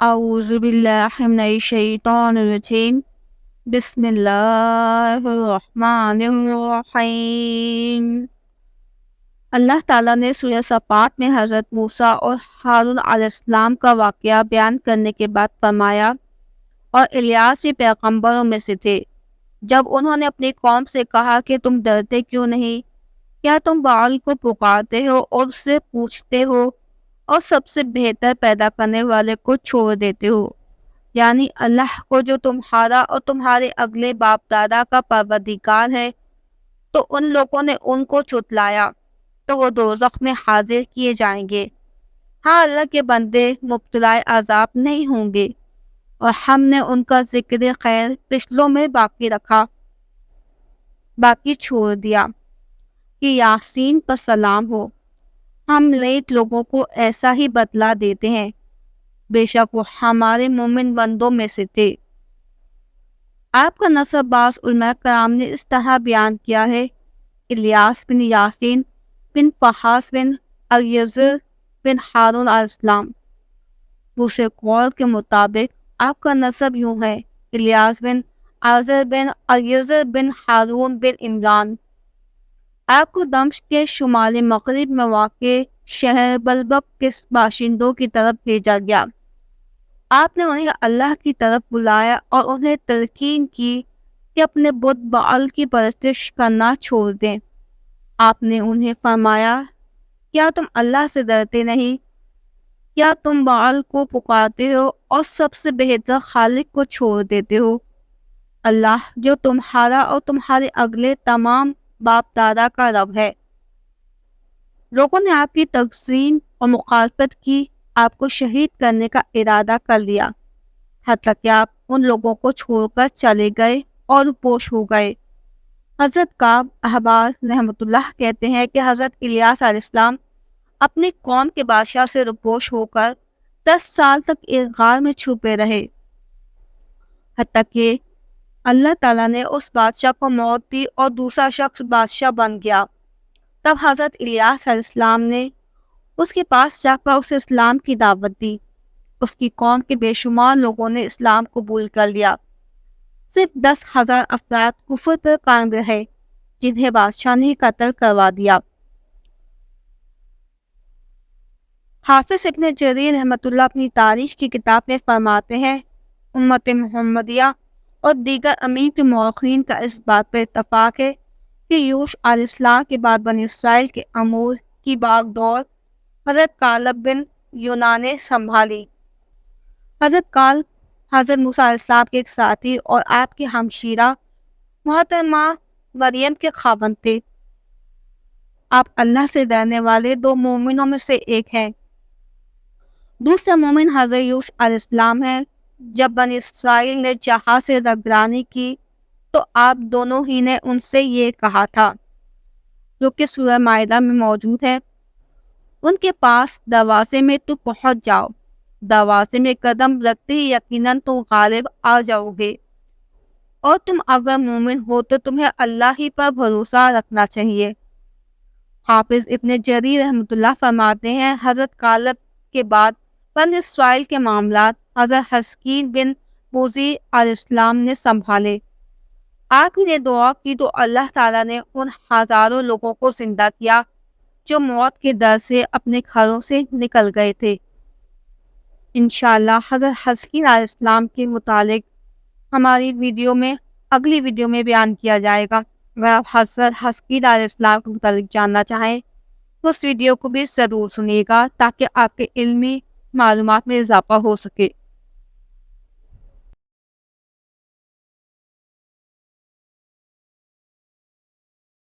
اعوذ باللہ من الشیطان الرجیم بسم اللہ الرحمن الرحیم۔ اللہ تعالیٰ نے سورہ صفات میں حضرت موسیٰ اور ہارون علیہ السلام کا واقعہ بیان کرنے کے بعد فرمایا، اور الیاس بھی پیغمبروں میں سے تھے۔ جب انہوں نے اپنی قوم سے کہا کہ تم ڈرتے کیوں نہیں؟ کیا تم بعال کو پکارتے ہو اور اس سے پوچھتے ہو اور سب سے بہتر پیدا کرنے والے کو چھوڑ دیتے ہو، یعنی اللہ کو جو تمہارا اور تمہارے اگلے باپ دادا کا پروردگار ہے؟ تو ان لوگوں نے ان کو جھٹلایا تو وہ دوزخ میں حاضر کیے جائیں گے۔ ہاں، اللہ کے بندے مبتلا عذاب نہیں ہوں گے، اور ہم نے ان کا ذکر خیر پچھلوں میں باقی چھوڑ دیا کہ یاسین پر سلام ہو۔ ہم نیک لوگوں کو ایسا ہی بدلہ دیتے ہیں، بے شک وہ ہمارے مومن بندوں میں سے تھے۔ آپ کا نسب بعض علماء کرام نے اس طرح بیان کیا ہے: الیاس بن یاسین بن فہاس بن الیعزر بن ہارون علیہ السلام۔ دوسرے قول کے مطابق آپ کا نسب یوں ہے: الیاس بن عازر بن الیعزر بن ہارون بن عمران۔ آپ کو دمشق کے شمال مغرب میں واقع شہر بلبک کے باشندوں کی طرف بھیجا گیا۔ آپ نے انہیں اللہ کی طرف بلایا اور انہیں تلقین کی کہ اپنے بت بعل کی پرستش کرنا چھوڑ دیں۔ آپ نے انہیں فرمایا، کیا تم اللہ سے ڈرتے نہیں؟ کیا تم بعل کو پکارتے ہو اور سب سے بہتر خالق کو چھوڑ دیتے ہو، اللہ جو تمہارا اور تمہارے اگلے تمام باپ دادا کا رب ہے؟ لوگوں نے آپ کی تقسیم اور مخالفت کی، آپ کو شہید کرنے کا ارادہ کر لیا، حتیٰ کہ آپ ان لوگوں کو چھوڑ کر چلے گئے اور روپوش ہو گئے۔ حضرت کعب احبار رحمۃ اللہ کہتے ہیں کہ حضرت الیاس علیہ السلام اپنی قوم کے بادشاہ سے روپوش ہو کر 10 سال تک ایک غار میں چھپے رہے، حتیٰ کہ اللہ تعالیٰ نے اس بادشاہ کو موت دی اور دوسرا شخص بادشاہ بن گیا۔ تب حضرت الیاس علیہ السلام نے اس کے پاس جا کر اسے اسلام کی دعوت دی۔ اس کی قوم کے بے شمار لوگوں نے اسلام قبول کر لیا۔ صرف 10,000 افراد کفر پر قائم رہے، جنہیں بادشاہ نے قتل کروا دیا۔ حافظ ابن جریر رحمۃ اللہ اپنی تاریخ کی کتاب میں فرماتے ہیں، امت محمدیہ اور دیگر امین کے مورخین کا اس بات پر اتفاق ہے کہ یوش علیہ السلام کے بعد بنی اسرائیل کے امور کی باغ دور حضرت کالب بن یونا نے سنبھالی۔ حضرت کالب حضرت موسیٰ علیہ السلام کے ایک ساتھی اور آپ کی ہمشیرہ محترمہ مریم کے خاوند تھے۔ آپ اللہ سے ڈرنے والے 2 مومنوں میں سے ایک ہیں۔ دوسرا مومن حضرت یوش علیہ السلام ہے۔ جب بنی اسرائیل نے جہاز سے رگرانی کی تو آپ دونوں ہی نے ان سے یہ کہا تھا، جو کہ سورہ مائدہ میں موجود ہے: ان کے پاس دروازے میں تو پہنچ جاؤ، دروازے میں قدم رکھتے ہی یقیناً تم غالب آ جاؤ گے، اور تم اگر مومن ہو تو تمہیں اللہ ہی پر بھروسہ رکھنا چاہیے۔ حافظ ابن جریر رحمۃ اللہ فرماتے ہیں، حضرت کالب کے بعد بنی اسرائیل کے معاملات حضرت حسکین بن موزی علیہ السلام نے سنبھالے۔ آپ نے دعا کی تو اللہ تعالیٰ نے ان ہزاروں لوگوں کو زندہ کیا جو موت کے ڈر سے اپنے گھروں سے نکل گئے تھے۔ انشاءاللہ حضرت حسکین علیہ السلام کے متعلق ہماری اگلی ویڈیو میں بیان کیا جائے گا۔ اگر آپ حضرت حسکین علیہ السلام کے متعلق جاننا چاہیں تو اس ویڈیو کو بھی ضرور سنیے گا، تاکہ آپ کے علمی معلومات میں اضافہ ہو سکے۔